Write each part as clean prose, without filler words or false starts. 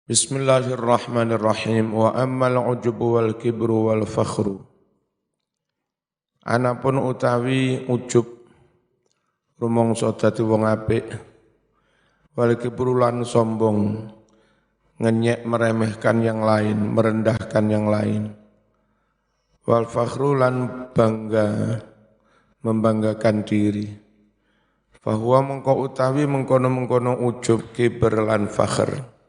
Bismillahirrahmanirrahim. Wa ammal ujubu wal kibru wal fakhru. Anapun utawi ujub rumangsa dadi wong apik, wal kibru lan sombong, ngenyek meremehkan yang lain, merendahkan yang lain. Wal fakhru lan bangga, membanggakan diri. Fahuwa mengko utawi mengkono-mengkono ujub, kibr lan fakhr.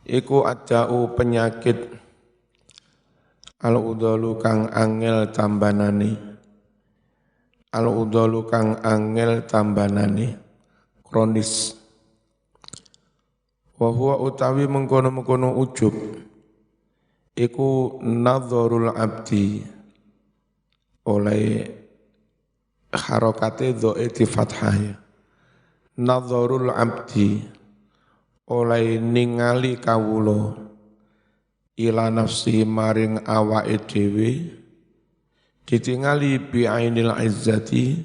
Iku adau penyakit al-udalu kang angel tambanane, al-udalu kang angel tambanane, kronis. Wa huwa utawi mengkono-mengkono ujub iku nadharul abdi oleh harokate dhaiti fathah. Nadharul abdi oleh ningali kawula ila nafsi maring awake dhewe ditingali bi ainil izzati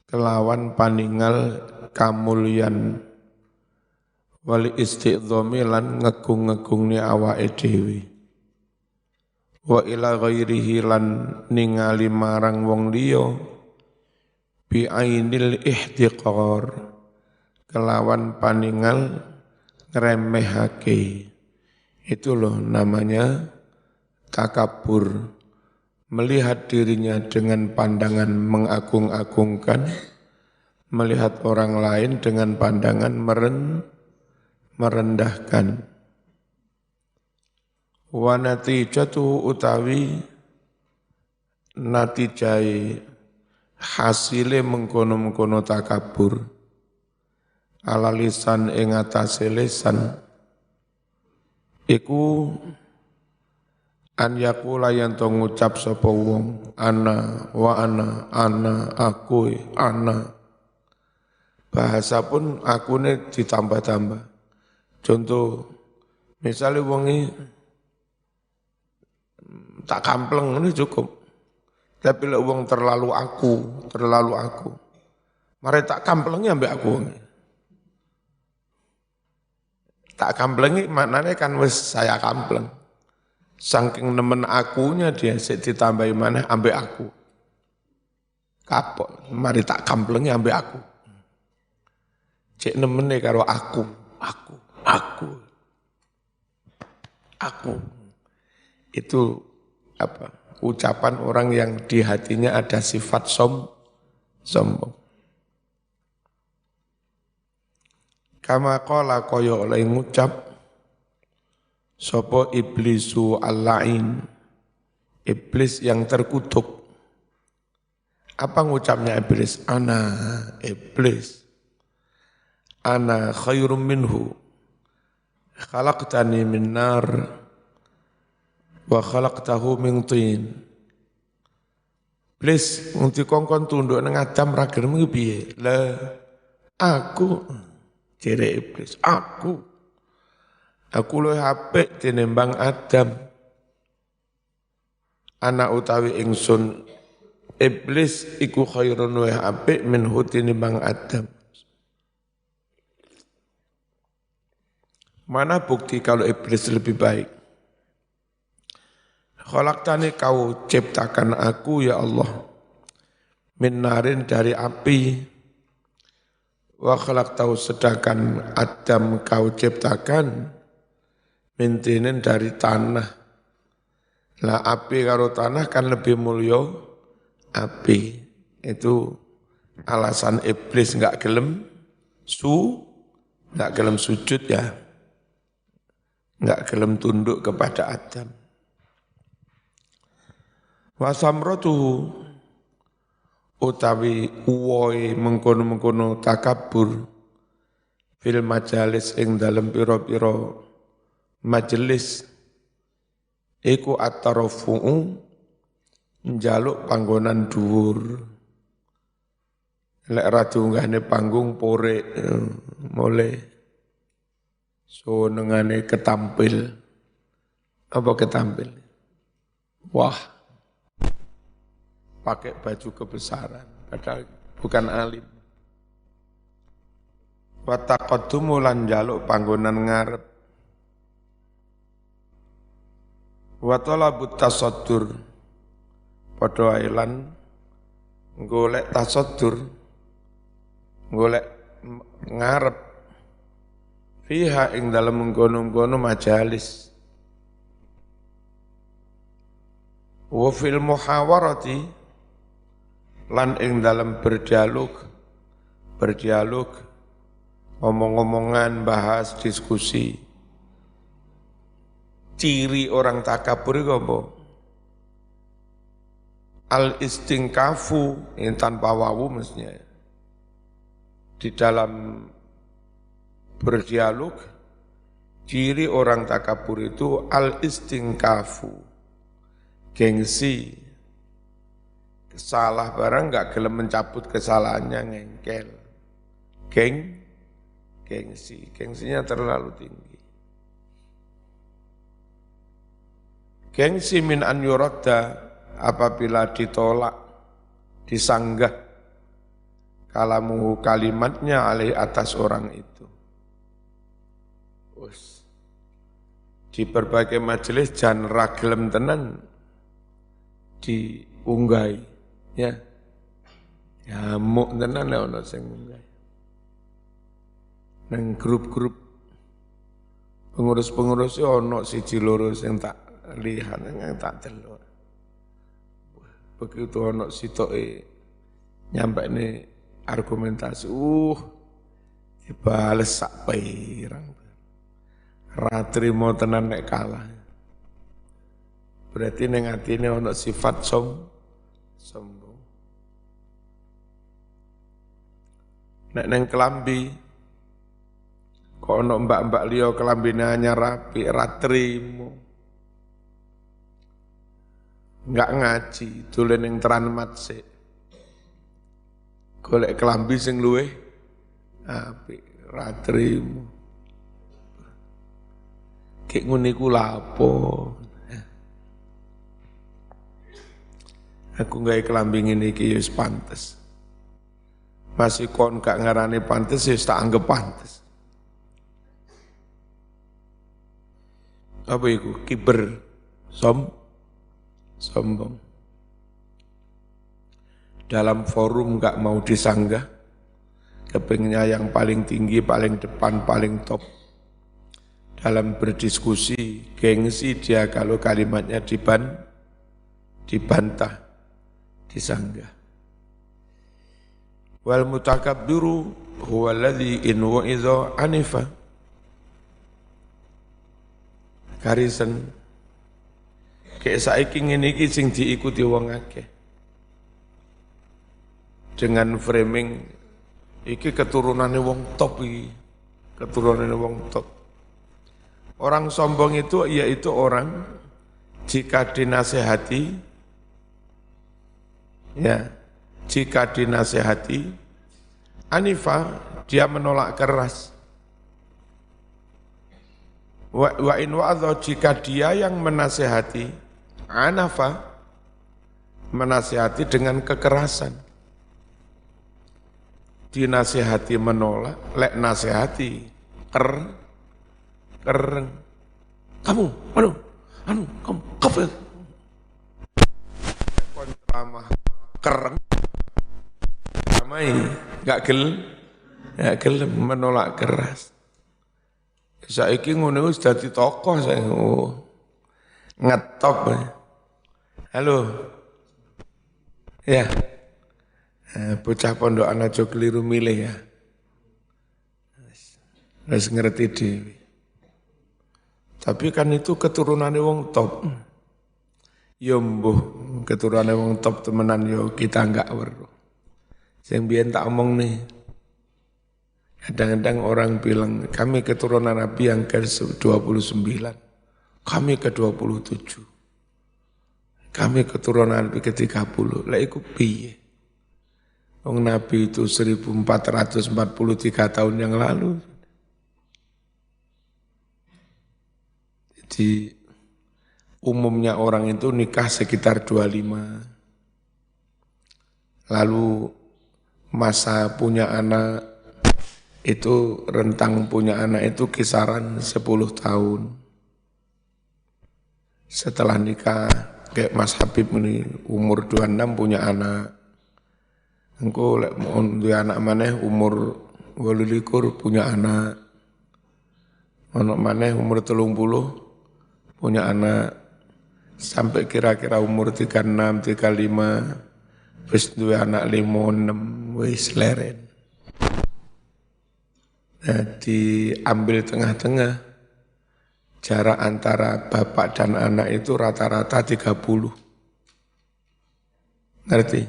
kelawan paningal kamulyan wali istiqdhami lan ngegung-ngegungne awake dhewe wa ila ghairihi lan ningali marang wong liya bi ainil ihtiqar kelawan paningal ngremehake. Itu loh namanya takabur, melihat dirinya dengan pandangan mengagung-agungkan, melihat orang lain dengan pandangan merendahkan. Wa natijatu utawi natijai hasile mengkono-mengkono takabur ala lisan ing atase lisan iku an yaqula yen to ngucap sapa wong ana wa ana aku ana. Bahasa pun akune ditambah-tambah. Contoh misalnya wong tak kampleng ini cukup. Tapi lek wong terlalu aku. Mare tak kamplengnya ambek aku wong. Tak kamplengi maknanya kan wis saya kampleng. Saking nemen akunya dia ditambahi mana ambek aku. Kapok, mari tak kamplengi ambek aku. Cek nemene karo aku. Itu apa? Ucapan orang yang di hatinya ada sifat sombong. Kama qala kaya oleh ngucap sapa iblisu al-la'in, iblis yang terkutuk. Apa ngucapnya iblis? Ana khairum minhu khalaqtani min nar wa khalaqtahu min tin. Iblis ngunti kongkon tunduk nang Adam ra gelem piye? Lah aku jere iblis, aku luwih apik tinimbang Adam. Ana utawi ingsun iblis iku khairun luwih apik minhu tinimbang Adam. Mana bukti kalau iblis lebih baik? Khalaqtani kau ciptakan aku ya Allah min narin dari api. Wa khalaqtahu sedangkan Adam kau ciptakan mintinin dari tanah. Lah api karo tanah kan lebih mulia api. Itu alasan iblis enggak gelem sujud ya. Enggak gelem tunduk kepada Adam. Wa samratuhu utawi uwoi mengkono-mengkono takabur fil majalis ing dalem pira-pira majelis iku at-tarafu'u njaluk panggonan dhuwur. Lek ra diunggahne panggung porek mulai senengane ketampil. Apa ketampil? Wah, pakai baju kebesaran, padahal bukan alim. Wa taqaddumu lan njaluk panggonan ngarep. Wa talabut tasaddur padha ae lan golek tasaddur, golek ngarep fiha ing dalem mengkono-kono majalis. Wa fil muhawarati lan ing dalem berdialog ngomong-ngomongan, bahas, diskusi. Ciri orang takabur itu apa? Al-istingkafu, yang tanpa wawu mestinya. Di dalam berdialog, ciri orang takabur itu al-istingkafu, gengsi. Salah barang enggak gelem mencabut kesalahannya, ngengkel. Gengsinya terlalu tinggi. Gengsi min an yuradda, apabila ditolak, disanggah kalamuhu kalimatnya alih atas orang itu. Di berbagai majelis jangan ragilem tenan diunggai, ya. Nyamuk tenan ya ono sing unggai. Nang grup-grup pengurus-pengurus ono siji loro sing tak lihat yang tak delok. Begitu ono sitoke nyampe ini argumentasi, dibales sak pirang. Ratrimo tenan nek kalah. Berarti ning atine ono sifat sombong. Nek neng kelambi, kok ono mbak-mbak liya kelambine anyar rapi, ratrimo. Enggak ngaji, dolen ning Tranmat sik. Golek kelambi sing luweh apik, ratrimo. Kek ngene iku lha apa? Aku gawe kelambi ngene iki wis pantes. Masih kon gak ngarani pantes wis tak anggap pantes. Apa iku? Kiber, sombong. Dalam forum gak mau disanggah, kepingnya yang paling tinggi, paling depan, paling top. Dalam berdiskusi, gengsi dia kalau kalimatnya dibantah, disanggah. Wal mutakabbiru huwa alladhi in wa'idha anifa. Karisen kayak saiki ngene iki sing diikuti wong akeh. Dengan framing iki keturunane wong top iki. Keturunane wong top. Orang sombong itu yaitu orang jika dinasehati, jika dinasehati, anifa, dia menolak keras. Wa in wa'adha, jika dia yang menasehati, anafa, menasehati dengan kekerasan. Dinasehati menolak, lek nasehati, kereng. Kamu, kamu, kafir. Kontramah, kereng. Ramai, gak gelem menolak keras. Saiki ngono wis dadi tokoh saya. Ngetop. Halo. Ya. Bocah pondokan aja keliru milih ya. Wis ngerti dhewe. Tapi kan itu keturunane wong top. Ya mbuh keturunane wong top temenan yo kita enggak weruh. Sing biyen tak omong nih. Kadang-kadang orang bilang, kami keturunan Nabi yang ke-29, kami ke-27, kami keturunan Nabi ke-30, lah iku piye? Wong Nabi itu 1443 tahun yang lalu. Jadi umumnya orang itu nikah sekitar 25, lalu masa punya anak itu rentang punya anak itu kisaran 10 tahun. Setelah nikah, kayak Mas Habib ini umur 26 punya anak. Engko lek duwe anak maneh umur 28 punya anak. Ono maneh umur 30 punya anak. Sampai kira-kira umur 36, 35 wis duwe anak 5, 6 wis leren. Nah, diambil tengah-tengah, jarak antara bapak dan anak itu rata-rata 30. Ngerti?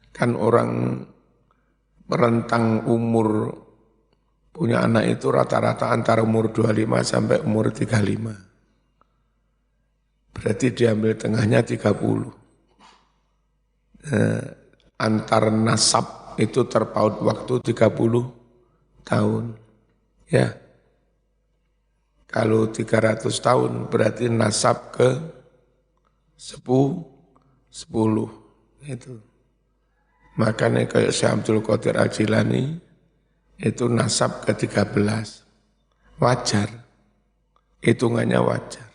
Kan orang rentang umur punya anak itu rata-rata antara umur 25 sampai umur 35. Berarti diambil tengahnya 30. Antar nasab itu terpaut waktu 30 tahun. Ya. Kalau 300 tahun berarti nasab ke 10 itu. Makanya kayak Syekh Abdul Qadir Al-Jilani itu nasab ke 13. Wajar. Hitungannya wajar.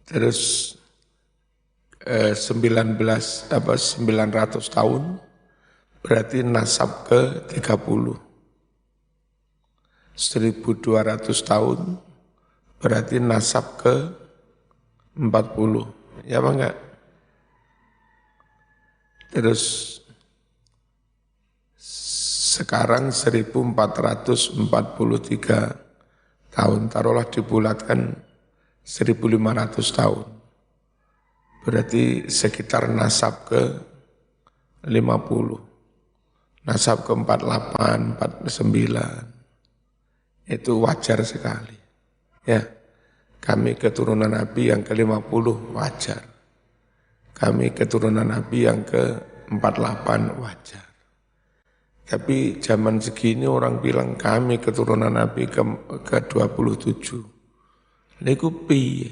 Terus 900 tahun berarti nasab ke 30. 1200 tahun berarti nasab ke 40. Ya apa enggak? Terus sekarang 1443 tahun, taruhlah dibulatkan 1500 tahun. Berarti sekitar nasab ke 50. Nasab ke 48, 49. Itu wajar sekali. Ya, kami keturunan Nabi yang ke-50 wajar. Kami keturunan Nabi yang ke-48 wajar. Tapi zaman segini orang bilang kami keturunan Nabi ke-27. Niku piye?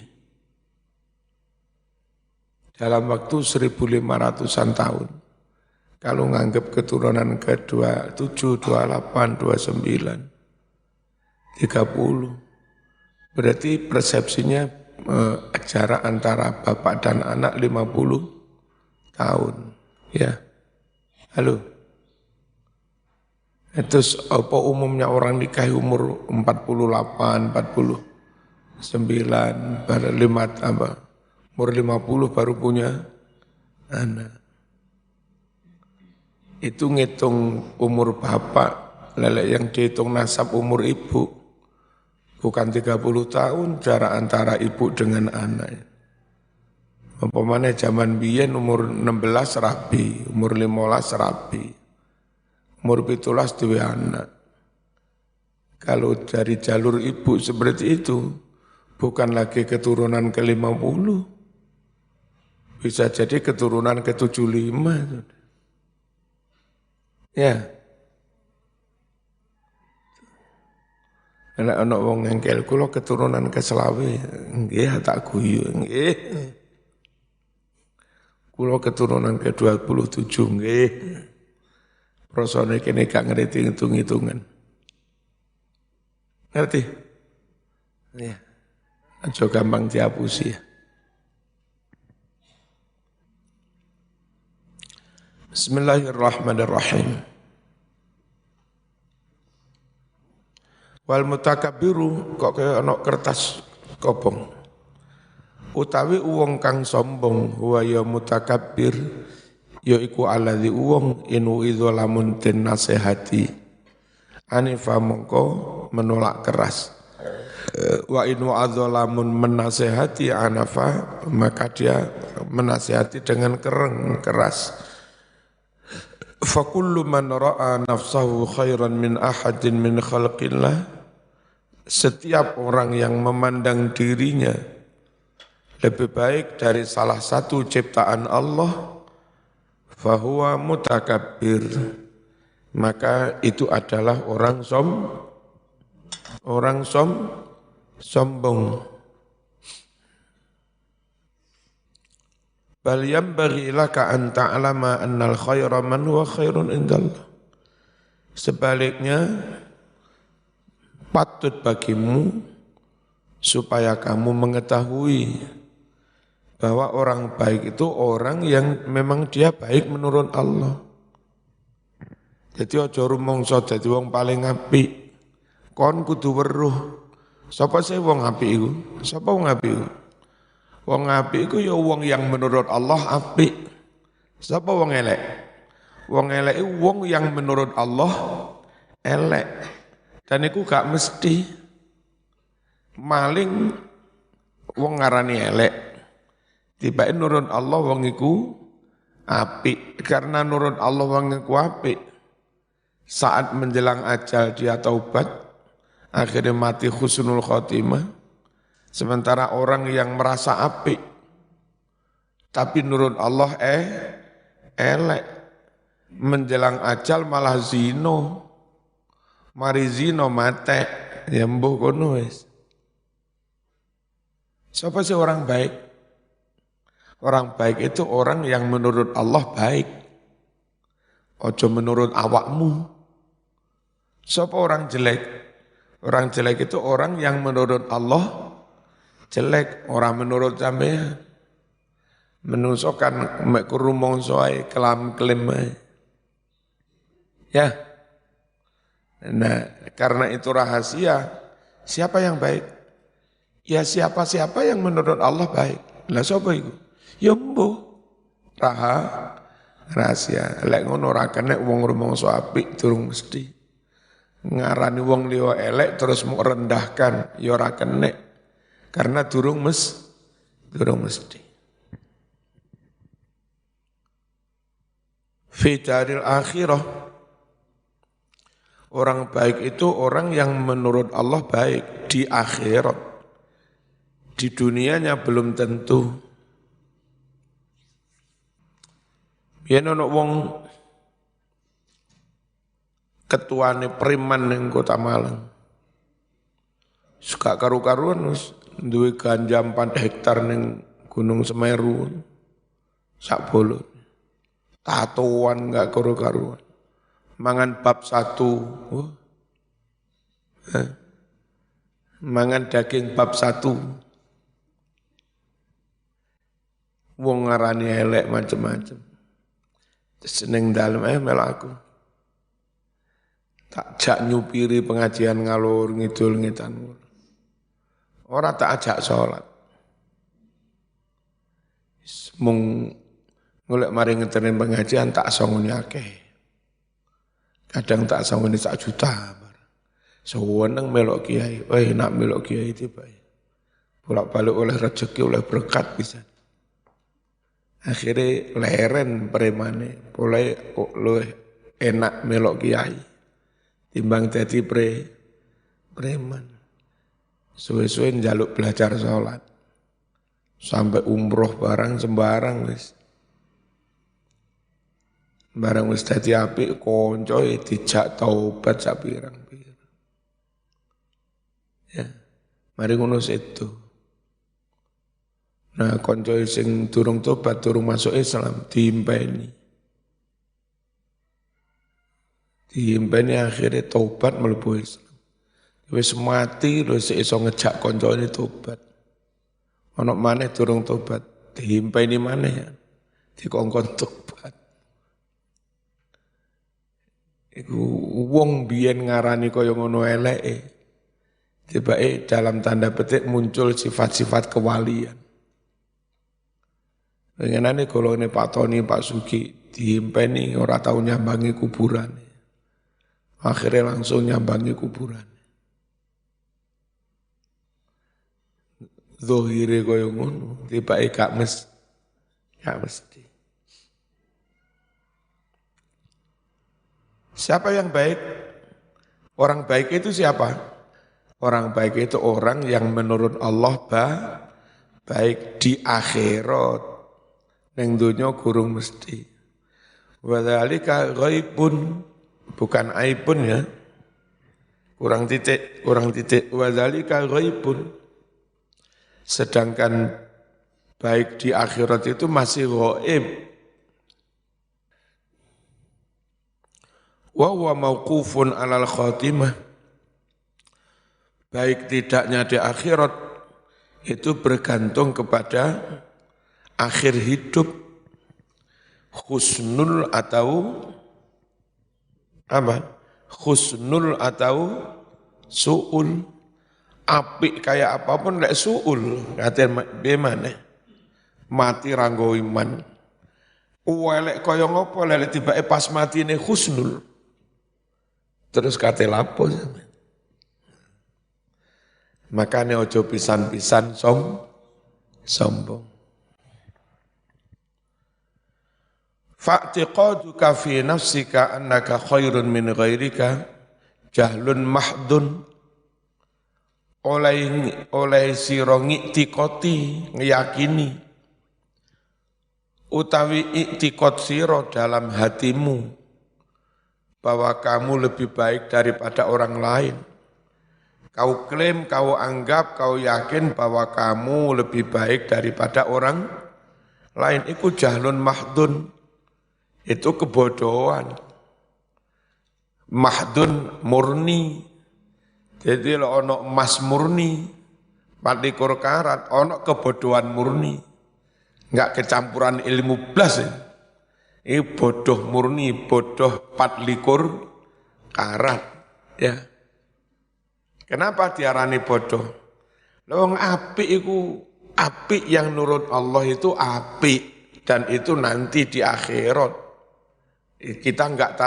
Dalam waktu 1500-an tahun. Kalau nganggap keturunan ke-27, 28, 29, 30. Berarti persepsinya jarak antara bapak dan anak 50 tahun. Ya. Halo. Terus apa umumnya orang nikah umur 48, 49, baru 5 apa? Umur 50 baru punya anak. Itu ngitung umur bapak, lelek yang dihitung nasab umur ibu. Bukan 30 tahun jarak antara ibu dengan anak. Umpamanya zaman biyen umur 16 rabi, umur 15 rabi, umur 17 duwe anak. Kalau dari jalur ibu seperti itu, bukan lagi keturunan ke-50, bisa jadi keturunan ke-75. Ya. Nek ana wong engkel kula keturunan ke-selawe, nggih tak guyu, nggih. Kula keturunan ke-27, nggih. Prosone kene gak ngerti hitung-hitungan. Ngerti? Ya. Aja gampang dihapusi ya. Bismillahirrahmanirrahim. Wal mutakabbiru kok kaya ana kertas kopong. Utawi wong kang sombong huwa ya mutakabbir ya iku alladzi wong inu idza lamun den nasihati anifa mongko menolak keras. Wa inu adzalamun menasihati anafa maka dia menasihati dengan keras. Fa kullu man ra'a nafsahu khairan min ahadin min khalqillah, setiap orang yang memandang dirinya lebih baik dari salah satu ciptaan Allah, fahuwa mutakabbir, maka itu adalah orang sombong. Bal yanbaghi laka an ta'lama annal khaira man huwa khairun indallah. Sebaliknya, patut bagimu supaya kamu mengetahui bahwa orang baik itu orang yang memang dia baik menurut Allah. Jadi aja rumangsa dadi wong paling apik. Kon kudu weruh. Sapa sih wong apik iku? Sapa wong apik iku? Wong apik iku ya wong yang menurut Allah apik. Sapa wong elek? Wong elek iku wong yang menurut Allah elek. Dan iku gak mesti maling wong ngarani elek. Tiba-tiba nurut Allah wong iku apik. Karena nurut Allah wong iku apik. Saat menjelang ajal dia taubat, akhirnya mati husnul khotimah. Sementara orang yang merasa apik, tapi nurut Allah elek. Menjelang ajal malah zino. Mari zino mate, ya mbuh kono wis. Siapa sih orang baik? Orang baik itu orang yang menurut Allah baik. Ojo menurut awakmu. Siapa orang jelek? Orang jelek itu orang yang menurut Allah jelek, orang menurut sampean. Menungso kan mek rumangsa ae kelam-kelim ae. Ya. Nah, karena itu rahasia, siapa yang baik? Ya siapa-siapa yang menurut Allah baik. Lah sapa iku? Ya mbuh. Rahasia. Lek ngono ora kenek wong rumangsa apik durung mesti. Ngarani wong liya elek terus mau rendahkan, ya ora kenek. Karena durung mesti. Fi daril akhirah, orang baik itu orang yang menurut Allah baik di akhirat. Di dunianya belum tentu. Yen ana wong ketuane preman ning Kota Malang. Suka karu-karuan wis duwe ganja 4 hektar ning Gunung Semeru. Sak bolo. Tatoan enggak karu-karuan. Mangan bab 1. Mangan daging bab 1. Wong ngarani elek macam-macam. Seneng dalem melaku. Tak jak nyupiri pengajian ngalur ngidul ngetan. Ora tak ajak sholat. Mung golek mari ngeterin pengajian tak songone akeh. Kadang tak songone 1 juta. Sewenang melok kiai, nak melok kiai tiba. Bolak-balik oleh rezeki, oleh berkat bisa. Akhirnya leren premane, boleh enak melok kiai. Timbang jadi preman. Suwe-suwe njaluk belajar sholat. Sampai umroh barang sembarang wis. Barang wis dadi apik konco dijak taubat sak pirang-pirang. Ya. Mari ngono sedo. Nah, konco sing durung tobat, durung masuk Islam diimpeni. Diimpeni akhirnya tobat mlebu Islam. Wis mati lho sik iso ngejak koncone tobat. Ana maneh durung tobat, diimpeni maneh ya. Dikongkon tobat. Iku wong biyen ngarani kaya ngono eleke. Tibake dalam tanda petik muncul sifat-sifat kewalian. Pengenane golone Pak Tony, Pak Sugi diimpeni ora tau nyambangi kuburan. Akhirnya langsung nyambangi kuburan. Zohire kaya ngono, tibake gak mesti. Siapa yang baik? Orang baik itu siapa? Orang baik itu orang yang menurut Allah baik di akhirat. Neng dunya gurung mesti. Wa dzalika ghaibun, bukan aibun ya. Kurang titik. Wa dzalika ghaibun. Sedangkan baik di akhirat itu masih ghaib. Wa huwa mauqufun 'alal khatimah. Baik tidaknya di akhirat itu bergantung kepada akhir hidup, husnul atau apa? Husnul atau su'ul. Apik kayak apapun lek su'ul, katanya bagaimana? Mati ranggo iman. Uwelek kaya ngopo lek tibake pas matine husnul. Terus kate lapo sampean. Makane ojo pisan-pisan sombong. Fa'tiqaduka fi nafsika annaka khairun min ghairika jahlun mahdun. Oleh sira ngiktikoti ngiyakini utawi iktikot sira dalam hatimu bahwa kamu lebih baik daripada orang lain. Kau klaim, kau anggap, kau yakin bahwa kamu lebih baik daripada orang lain. Itu jahlun mahdun. Itu kebodohan. Mahdun murni. Jadi lo ono emas murni, 24 karat, ono kebodohan murni. Enggak kecampuran ilmu blas. Ini bodoh murni, bodoh 24 karat. Ya. Kenapa diarani bodoh? Wong apik iku apik yang nurut Allah itu apik dan itu nanti di akhirat. Kita enggak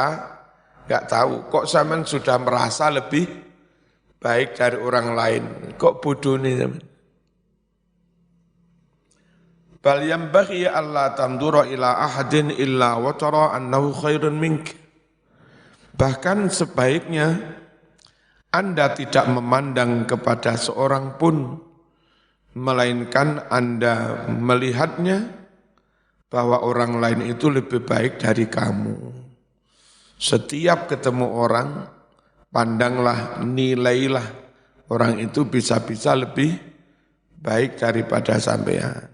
tahu. Kok sampean sudah merasa lebih baik dari orang lain? Kok bodoh nih sampean? Bal yambaghi alla tandura ila ahadin illa wa tara annahu khairun mink. Bahkan sebaiknya Anda tidak memandang kepada seorang pun, melainkan Anda melihatnya bahwa orang lain itu lebih baik dari kamu. Setiap ketemu orang, pandanglah, nilailah orang itu bisa-bisa lebih baik daripada sampean.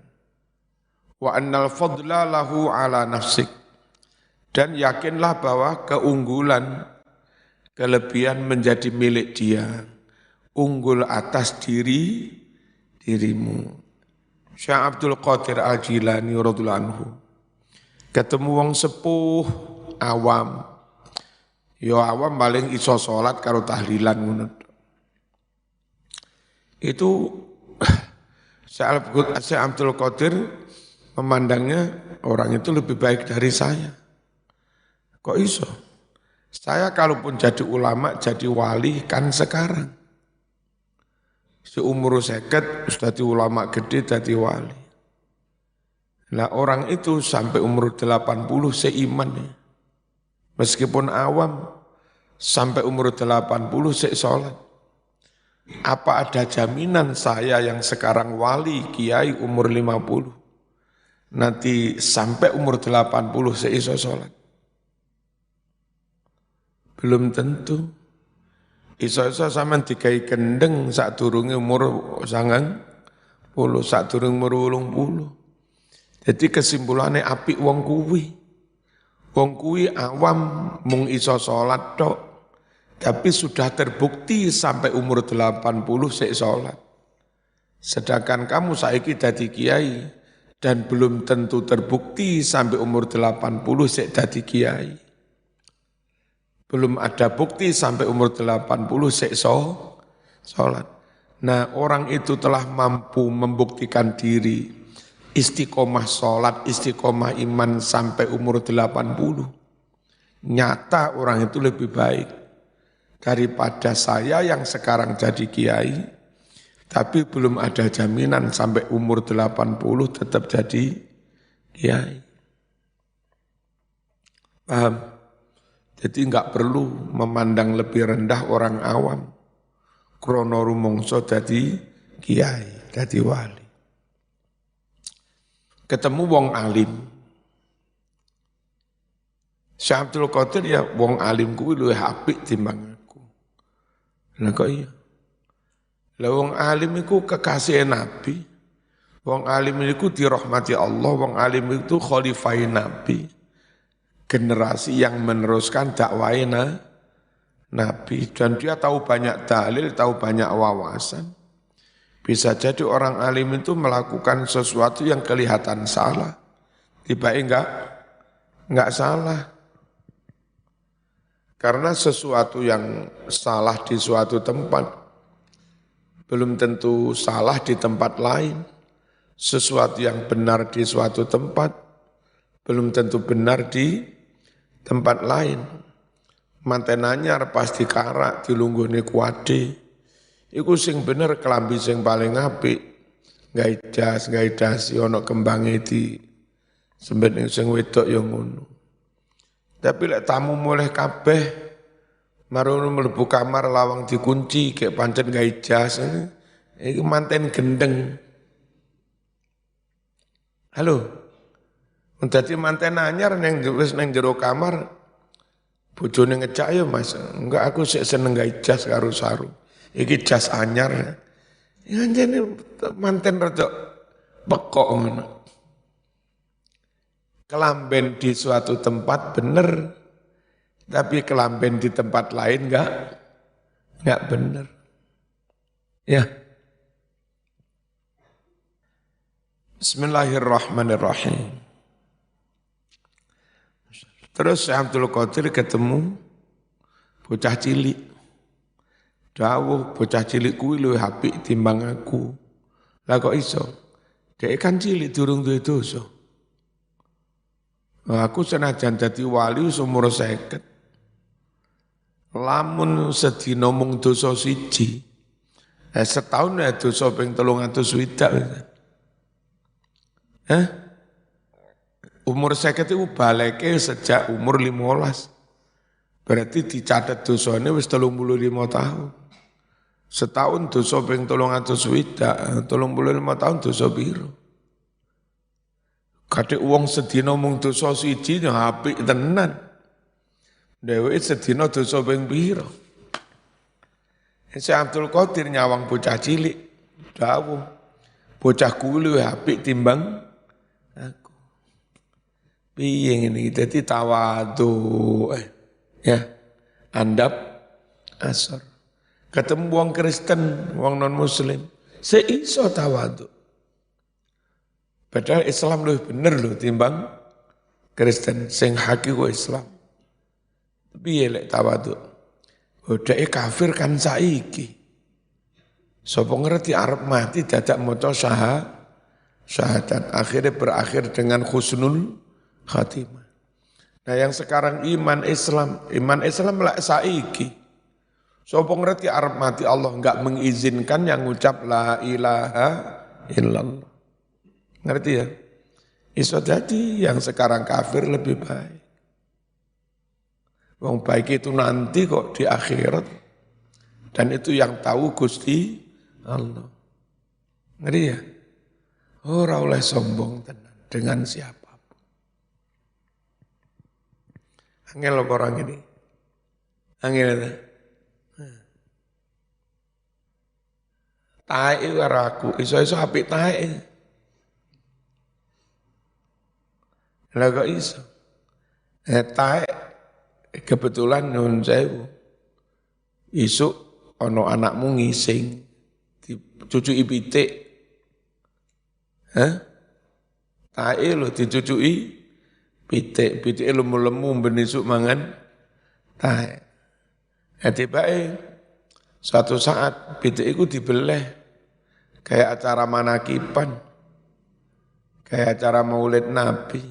Wa annal fadla lahu ala nafsik. Dan yakinlah bahwa keunggulan, kelebihan menjadi milik dia, unggul atas dirimu. Syekh Abdul Qadir Al-Jilani radhiyallahu anhu ketemu wong sepuh awam. Yo awam paling iso salat karo tahlilan ngono. Itu Syekh Abdul Qadir memandangnya orang itu lebih baik dari saya. Kok iso? Saya kalaupun jadi ulama, jadi wali kan sekarang. Seumur 50, jadi ulama gede, jadi wali. Nah orang itu sampai umur 80 seiman ya. Meskipun awam, sampai umur 80 sholat. Apa ada jaminan saya yang sekarang wali, kiai umur 50, nanti sampai umur 80 seiso sholat? Belum tentu. Iso-iso sampean dikai kendeng sak durunge umur 90, sak durung umur 80. Jadi kesimpulannya apik wong kuwi. Wong kuwi awam mung iso salat tok, tapi sudah terbukti sampai umur 80 sik salat. Sedangkan kamu saiki dadi kiai dan belum tentu terbukti sampai umur 80 sik dadi kiai. Belum ada bukti sampai umur 80 sik salat. Nah, orang itu telah mampu membuktikan diri istiqomah salat, istiqomah iman sampai umur 80. Nyata orang itu lebih baik daripada saya yang sekarang jadi kiai, tapi belum ada jaminan sampai umur 80 tetap jadi kiai. Paham? Jadi enggak perlu memandang lebih rendah orang awam. Krono rumangsa dadi kiai, dadi wali. Ketemu wong alim. Syekh Abdul Qadir ya wong alim kuwi luwih apik timbang aku. Lah kok iya? Lah wong alim iku kekasih Nabi. Wong alim itu dirahmati Allah, wong alim itu khalifai Nabi. Generasi yang meneruskan dakwah Nabi. Dan dia tahu banyak dalil, tahu banyak wawasan. Bisa jadi orang alim itu melakukan sesuatu yang kelihatan salah. Tiba-tiba enggak salah. Karena sesuatu yang salah di suatu tempat, belum tentu salah di tempat lain. Sesuatu yang benar di suatu tempat, belum tentu benar di tempat lain. Manten anyar pasti karak dilunggune kuade. Iku sing bener kelambi sing paling apik. Gak idas ono kembange di sembet sing wedok yo ngono. Tapi lek tamu mulai kabeh marono mlebu kamar lawang dikunci kayak pancen gak idas. Iku manten gendeng. Halo. Dadi manten anyar neng wis neng jero kamar bojone ngecak ya Mas. Enggak aku sik seneng gak jas karo sarung. Iki jas anyar. Ya jane manten rada pekok ngono. Kelamben di suatu tempat bener, tapi kelamben di tempat lain enggak bener. Ya. Bismillahirrahmanirrahim. Terus Syekh Abdul Qadir ketemu bocah cilik. Dawuh bocah cilik kuwi luwih apik timbang aku. Lah kok iso? Dek kan cilik durung duwe dosa. Aku senajan dadi wali umur 50. Lamun sedina mung dosa siji. Setahun ya dosa ping 360. Umur 50 itu baleke sejak umur 15. Berarti dicatat dosanya wis 35 tahun. Setahun dosa ping 360, 35 tahun dosa piro? Kadek wong sedina mung dosa siji ya apik tenan. Dheweke sedina dosa ping piro? Syekh Abdul Qadir nyawang bocah cilik. Dawuh, bocah kuwi luwih apik timbang aku. Piye ngene iki dadi tawadhu. Ya, andap asor. Ketemu wong Kristen, wong non muslim, seiso tawadhu. Padahal Islam lebih bener loh timbang Kristen sing hakiki Islam. Piye lek tawadhu? Dheke kafir kan saiki. Sapa ngerti arep mati dadak maca syahadat. Akhirnya berakhir dengan husnul khatimah. Nah yang sekarang iman Islam lek saiki. Sapa ngerti arep mati Allah enggak mengizinkan yang ngucap la ilaha illallah. Ngerti ya? Iso jadi yang sekarang kafir lebih baik. Wong baik itu nanti kok di akhirat. Dan itu yang tahu Gusti Allah. Ngerti ya? Ora oleh sombong tenan dengan siapapun. Angel orang ini. Angel. Tae karo aku, iso-iso apik tae. Lah kok iso? Tae kebetulan nyuwun sewu. Isuk ana anakmu ngising dicucuki pitik. Tae lho dicucuki pitik, pitike lemu-lemu ben isuk mangan tae. Tibake suatu saat pitik iku dibeleh kayak acara manakipan, kayak acara maulid Nabi.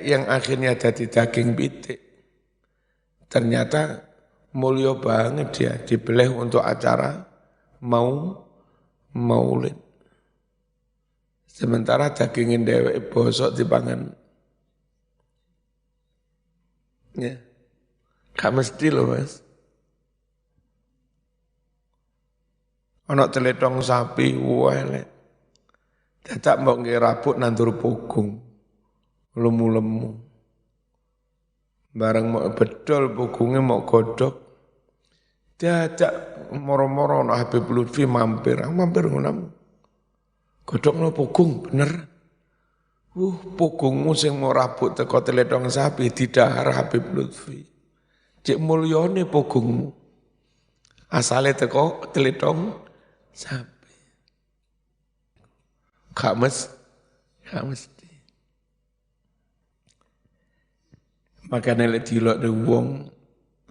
Yang akhirnya jadi daging pitik. Ternyata mulia banget dia, dibeleh untuk acara maulid. Sementara dagingin dewek bosok dipangan. Ya, gak mesti loh Mas. Ana teletong sapi welek. Dadak mbok nggih rabuk nandur pogong. Lemu-lemu. Bareng mau bedol pogonge mau godhog. Dadak moro-moro ana Habib Lutfi mampir ngono. Godhongno pugung bener. Pugungmu sing mau rabuk teko teledong sapi didahar Habib Lutfi. Cek mulyane pugungmu. Asale teko teledong sapi. Gak mesti. Makanya lek dilok de wong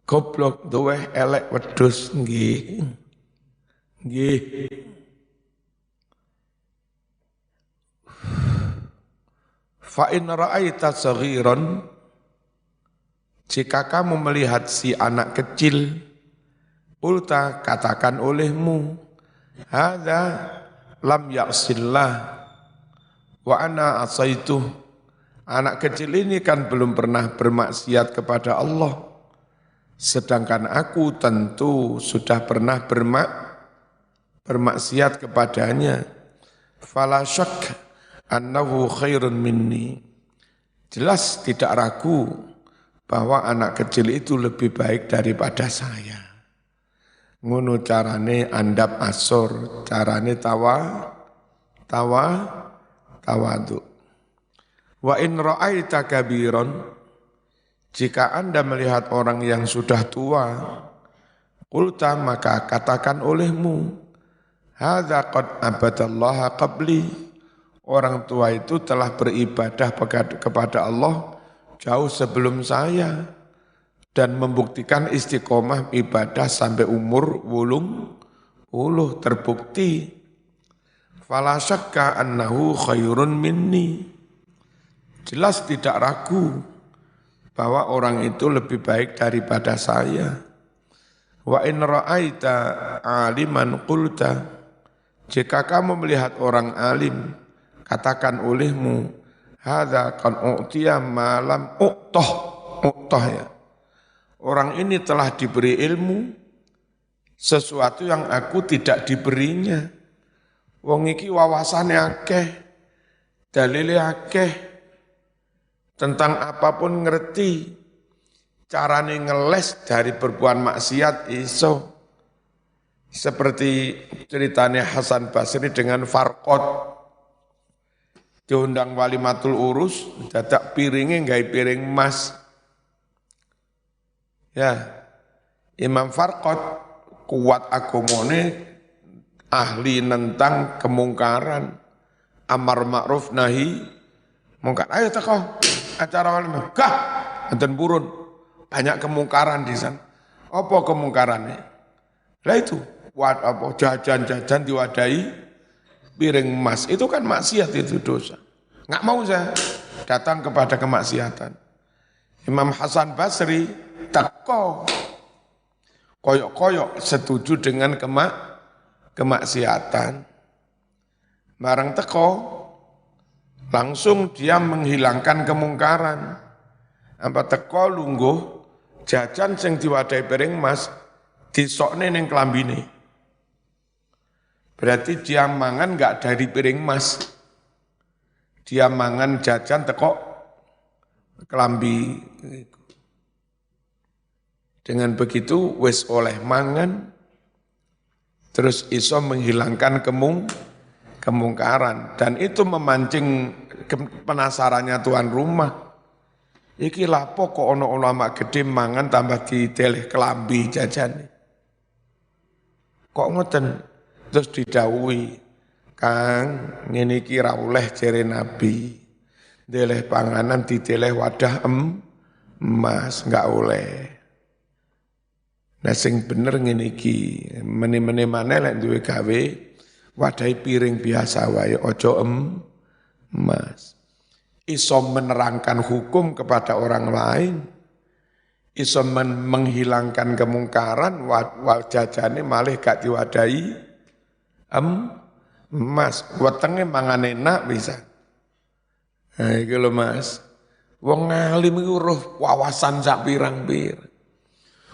goblok duwe elek wedhus nggih. Nggih. Fa in ra'aita saghiran, jika kamu melihat si anak kecil, ulta katakan olehmu, hadza lam ya'sillah wa ana asaitu. Anak kecil ini kan belum pernah bermaksiat kepada Allah, sedangkan aku tentu sudah pernah bermaksiat kepadanya. Fala syak annahu khairun minni. Jelas tidak ragu bahwa anak kecil itu lebih baik daripada saya. Ngono carane andap asor, carane tawadu. Wa in ra'aita kabiron, jika Anda melihat orang yang sudah tua, qulta maka katakan olehmu, hadza qad abadallaha qabli. Orang tua itu telah beribadah kepada Allah jauh sebelum saya dan membuktikan istiqomah ibadah sampai umur 80 terbukti. Fala syakka annahu khairun minni. Jelas tidak ragu bahwa orang itu lebih baik daripada saya. Wa in ra'aita aliman qulta, jika kamu melihat orang alim, katakan olehmu, hadza qad u'tiya ma lam u'tah ya. Orang ini telah diberi ilmu sesuatu yang aku tidak diberinya. Wong iki wawasane akeh, dalile akeh, tentang apapun ngerti, carane ngeles dari berbuat maksiat iso. Seperti ceritanya Hasan Basri dengan Farqad. Diundang walimatul urus, dadak piringnya nggawe piring emas. Ya, Imam Farqad kuat agamane, ahli nentang kemungkaran, amar ma'ruf nahi mungkar. Ayo teko acara walimah. Gah, enten purun. Banyak kemungkaran di sana. Apa kemungkarannya? Lah itu, jajan-jajan diwadahi piring emas, itu kan maksiat, itu dosa. Nggak mau saya datang kepada kemaksiatan. Imam Hasan Basri teko koyok-koyok setuju dengan kemaksiatan. Barang teko langsung dia menghilangkan kemungkaran. Apa teko lungguh jajan sing diwadahi piring emas disokne ning klambine. Berarti dia mangan enggak dari piring emas. Dia mangan jajan teko kelambi. Dengan begitu wis oleh mangan, terus iso menghilangkan kemungkaran. Dan itu memancing penasarannya tuan rumah. Iki lapo kok ono ulama gede mangan tambah diteleh kelambi jajan. Kok ngoten? Terus didhawuhi, Kang, ngene iki ra oleh jere Nabi. Deleh panganan diteleh wadah emas, enggak oleh. Nah sing bener ngene iki, mene-mene maneh lek duwe gawe wadahi piring biasa wae, aja emas. Iso menerangkan hukum kepada orang lain, iso menghilangkan kemungkaran, jajane malih gak diwadahi emas, wetenge mangan enak bisa. Nah iki lho Mas, wong alim iku roh wawasan sak pirang-pirang.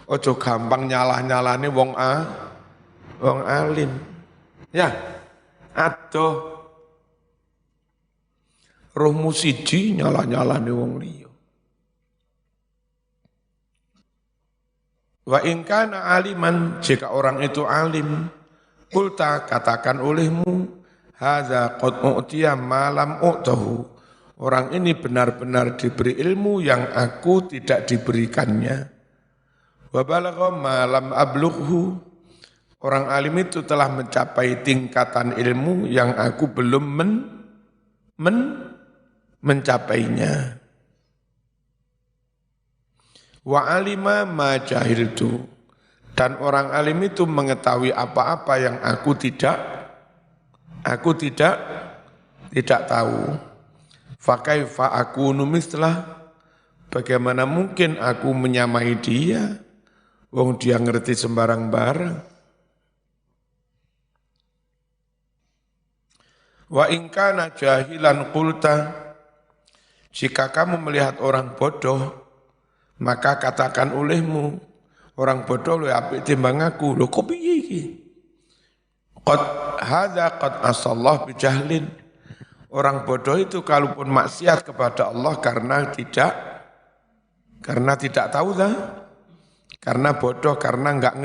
Ojo gampang nyalah-nyalane wong alim. Ya, adoh rohmu siji nyalah-nyalane wong liya. Wa in kana aliman, jika orang itu alim, qulta, katakan olehmu, hadza qad u'tiya ma lam u'tahu. Orang ini benar-benar diberi ilmu yang aku tidak diberikannya. Wa balagha ma lam ablughu. Orang alim itu telah mencapai tingkatan ilmu yang aku belum mencapainya. Wa alima ma jahiltu. Dan orang alim itu mengetahui apa-apa yang aku tidak tahu. Fakaifa akunu mislah, bagaimana mungkin aku menyamai dia, wong dia ngerti sembarang barang. Wa in kana jahilan qulta, jika kamu melihat orang bodoh, maka katakan olehmu, orang bodoh luwih apik timbang aku. Lho kok piye iki? Qad asallah bijahlin. Orang bodoh itu kalaupun maksiat kepada Allah karena tidak tahu dah. Karena bodoh, karena enggak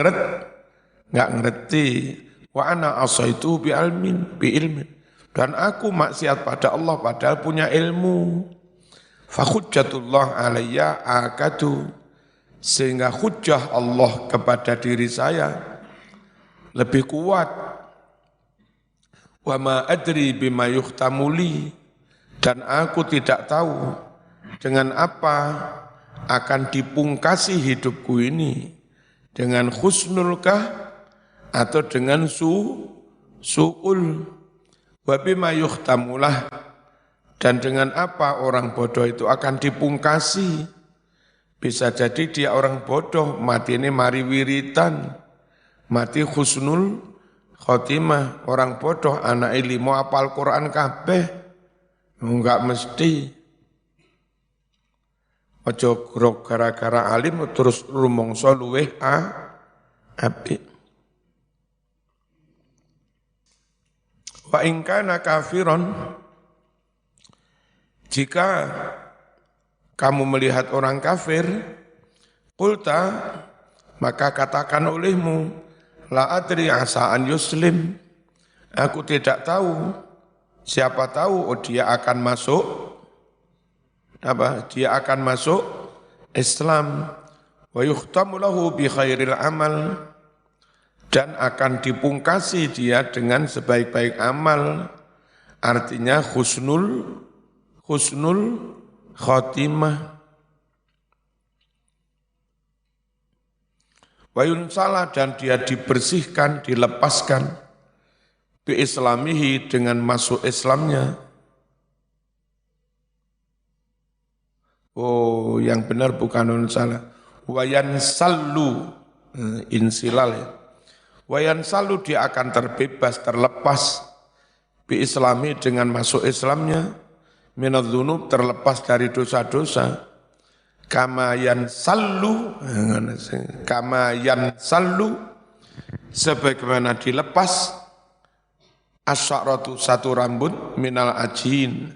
ngerti. Wa ana asaitu bi ilmin. Dan aku maksiat pada Allah padahal punya ilmu. Fa hujjatullah alayya akadu. Sehingga hujjah Allah kepada diri saya lebih kuat. Wa ma adri bima yuhtamuli, dan aku tidak tahu dengan apa akan dipungkasi hidupku ini, dengan husnulkah atau dengan su'ul. Wa bima yuhtamulah, dan dengan apa orang bodoh itu akan dipungkasi. Bisa jadi dia orang bodoh, mati ini mari wiritan, mati husnul khotimah. Orang bodoh anak ilmu apal Quran kabeh, enggak mesti. Ojo gara-gara alim terus rumangsa luweh apik. Wa in kana kafiron, jika kamu melihat orang kafir, qulta, maka katakan olehmu, la adri asa'an yuslim, aku tidak tahu, siapa tahu dia akan masuk, dia akan masuk Islam, wa yukhtamu lahu bi khairil amal, dan akan dipungkasi dia dengan sebaik-baik amal, artinya husnul khotimah. Wa yunsalah, dan dia dibersihkan, dilepaskan, bi islamihi, dengan masuk Islamnya. Oh, yang benar bukan yunsalah. Wa yansallu, insilal ya. Wa yansallu, dia akan terbebas, terlepas, bi islami, dengan masuk Islamnya, minadz-dzunub, terlepas dari dosa-dosa. Kama yansallu, sebagaimana dilepas asy'aratu, satu rambut, minal ajin,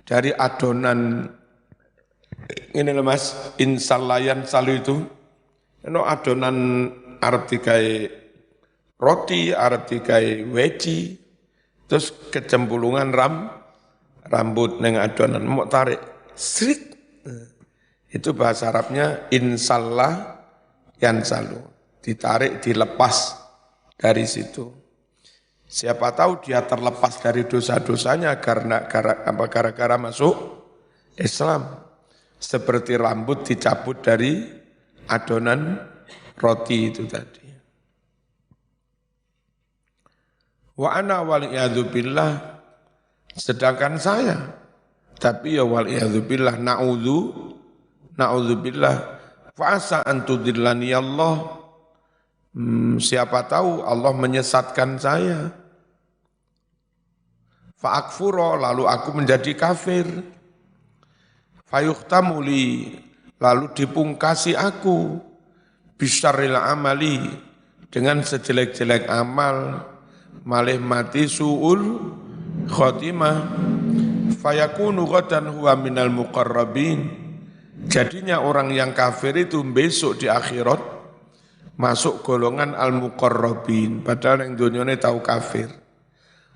dari adonan. Ini loh mas, insallayan salu itu, adonan arep digawe roti, arep digawe weci, terus kecempulungan rambut neng adonan, mau tarik, srit. Itu bahasa Arabnya insallah yansalu, ditarik, dilepas dari situ. Siapa tahu dia terlepas dari dosa-dosanya gara-gara masuk Islam. Seperti rambut dicabut dari adonan roti itu tadi. Wa ana wal'iyadzu billah, sedangkan saya, tapi ya wal'iyadzu billah, na'udzubillah, fa'asa an tudillani Allah, siapa tahu Allah menyesatkan saya. Fa'akfuro, lalu aku menjadi kafir. Fayuhtamuli, lalu dipungkasi aku. Bisyarril amali, dengan sejelek-jelek amal, malih mati su'ul khotimah. Fayakunu ghadan huwa minal muqarrabin. Jadinya orang yang kafir itu besok di akhirat masuk golongan al-muqarrabin, padahal yang dunyane tahu kafir.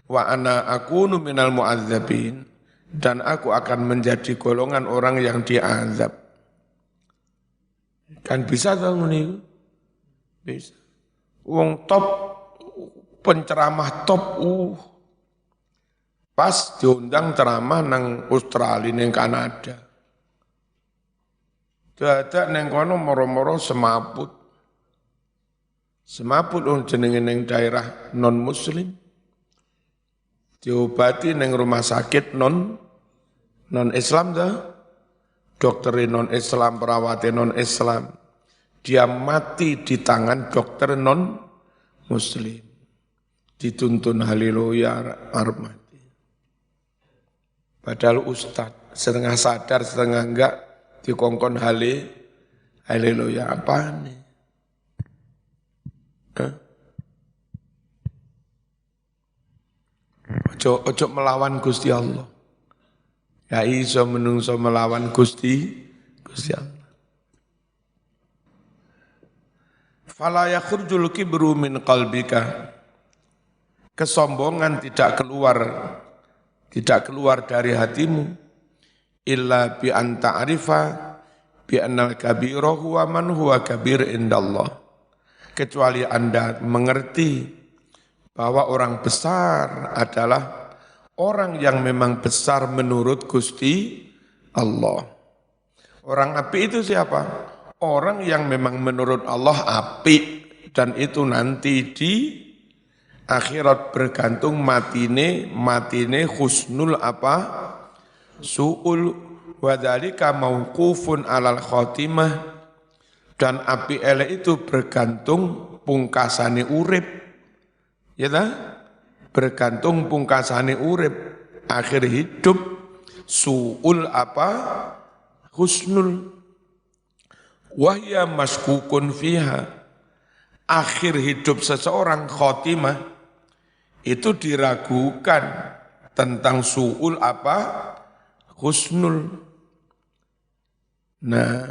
Wa ana akunu minal mu'adzabin, dan aku akan menjadi golongan orang yang diazab. Kan bisa tahu nih? Bisa. Wong top, penceramah top, pas diundang ceramah nang Australia, nang Kanada. Dadak nang kono moro-moro semaput. Semaput jenenge nang daerah non muslim. Diobati nang rumah sakit non Islam dah. Dokter non Islam, perawat non Islam. Dia mati di tangan dokter non muslim. Dituntun haleluya arep mati. Padahal ustaz setengah sadar setengah enggak dikongkon haleluya apa nih? Ojo melawan Gusti Allah. Ya iso menungso melawan Gusti Allah. Fala yakhrujul kibru min qalbika. Kesombongan tidak keluar dari hatimu illa bi an ta'rifa bi annal kabira huwa man huwa kabir indallah. Kecuali Anda mengerti bahwa orang besar adalah orang yang memang besar menurut Gusti Allah. Orang apik itu siapa? Orang yang memang menurut Allah apik, dan itu nanti di akhirat bergantung matine husnul apa? Su'ul wadhalika mauqufun alal khotimah, dan api elek itu bergantung pungkasane urip. Ya ta? Bergantung pungkasane urip, akhir hidup su'ul apa? Husnul. Wahya maskukun fiha. Akhir hidup seseorang khotimah itu diragukan tentang su'ul apa? Husnul. Nah,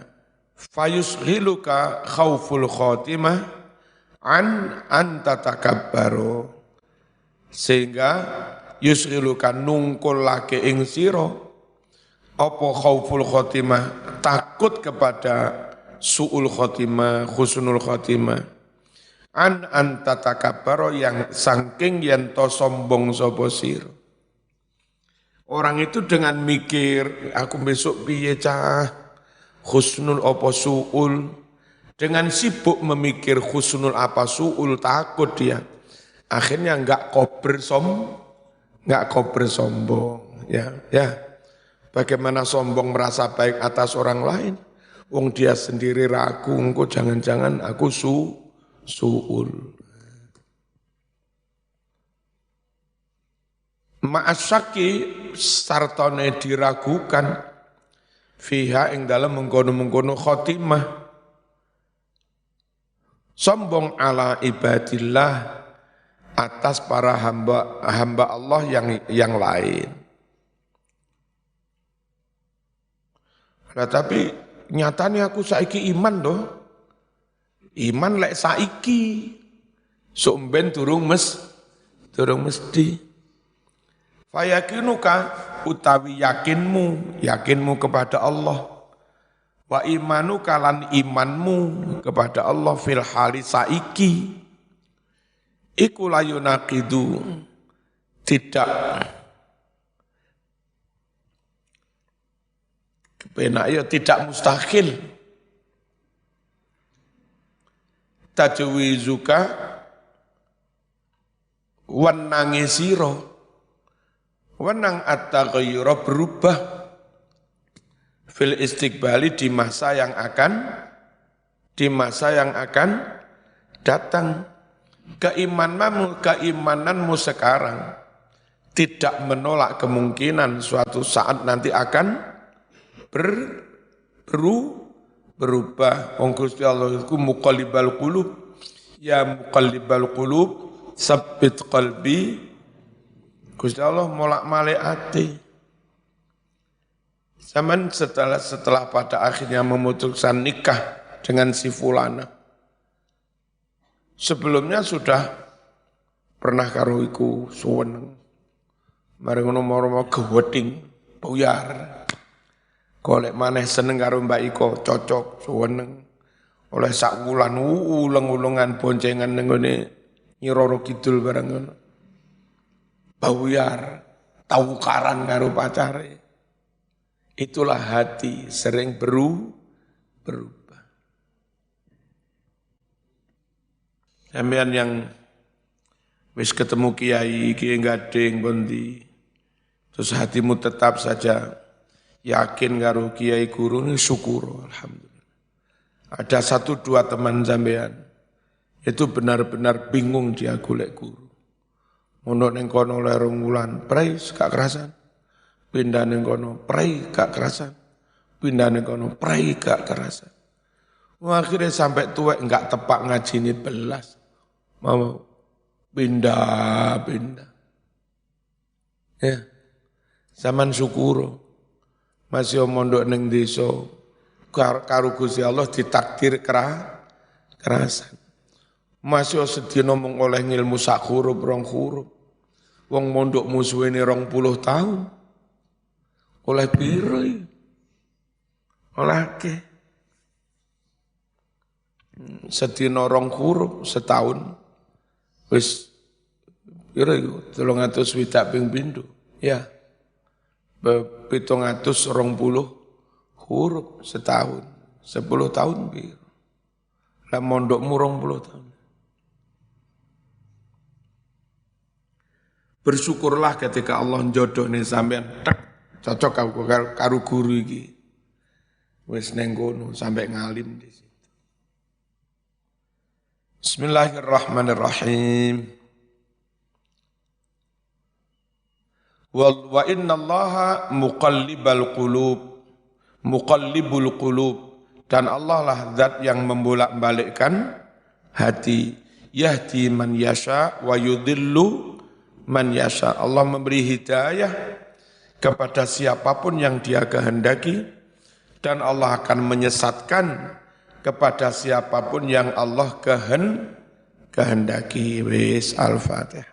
fayusghiluka khawful khotimah an tatakabbaru, sehingga yusghiluka nungkul lake ing sira apa khawful khotimah, takut kepada su'ul khotimah, husnul khotimah, an tatakabbaru, yang saking yen to sombong sapa sira. Orang itu dengan mikir, aku besok piye cah, husnul apa su'ul, dengan sibuk memikir husnul apa su'ul, takut dia. Akhirnya enggak kober sombong. Ya. Bagaimana sombong merasa baik atas orang lain? Wong dia sendiri ragu, engko jangan-jangan aku su'ul. Ma'asyaki sartone diragukan fiha ing dalam mengkono-mengkono khotimah, sombong ala ibadillah, atas para hamba Allah yang lain. Nah, tapi nyatanya aku saiki iman doh. Iman lek saiki sumben durung mesti. Fayakinuka utawi yakinmu kepada Allah, wa imanuka lan imanmu kepada Allah fil hali saiki iku layunaqidu, tidak kepenak ya, tidak mustahil tajwizuka wenangi sira, wenang at-taghayyura, berubah, fil istiqbali, di masa yang akan datang. Keimananmu sekarang tidak menolak kemungkinan suatu saat nanti akan berubah. Gusti Allah itu muqallibal qulub, ya muqallibal qulub sabbit qalbi. Gusti Allah molak-malik hati. Zaman setelah pada akhirnya memutuskan nikah dengan si fulana, Sebelumnya sudah pernah karo iku suweneng. Mari ngono mau geweding, buyar. Golek maneh seneng karo Mbak Iko, cocok, suweneng. Oleh sak wulan uleng-ulengan boncengan ning ngene Nyi Roro Kidul barang ngono. Buyar, tawukaran karo pacare. Itulah hati sering berubah. Sampeyan yang wis ketemu kiai gading bondi, terus hatimu tetap saja yakin karo kiai guru ini syukur, alhamdulillah. Ada 1-2 teman sampean itu benar-benar bingung dia golek guru. Mondok ning kono oleh 2 wulan, prais gak kerasan. Pindah ning kono, prai gak kerasan. Pindah ning kono, prai gak kerasan. Akhirnya sampai tua enggak tepak ngaji ini belas. Mau pindah. Ya. Zaman syukur. Masih mondok ning desa karo Gusti Allah ditakdir kerasan. Masih sedina mung oleh ngilmu sak huruf 2 huruf. Wong mondok musuhene 20 tahun. Oleh piro iki? Oleh akeh. Sedina 2 huruf setahun wis piro iku 360 ping pindho. Ya. 720 huruf setahun. 10 tahun piro? Lah mondokmu 20 tahun. Bersyukurlah ketika Allah jodohne sampean tek cocok karo guru iki. Wis ning kono sampai ngalim di situ. Bismillahirrahmanirrahim. Wa innallaha muqallibul qulub dan Allah lah zat yang membolak-balikkan hati. Yahdi man yasha wa yudhillu man yasha. Allah memberi hidayah kepada siapapun yang Dia kehendaki dan Allah akan menyesatkan kepada siapapun yang Allah kehendaki. Wis Al-Fatihah.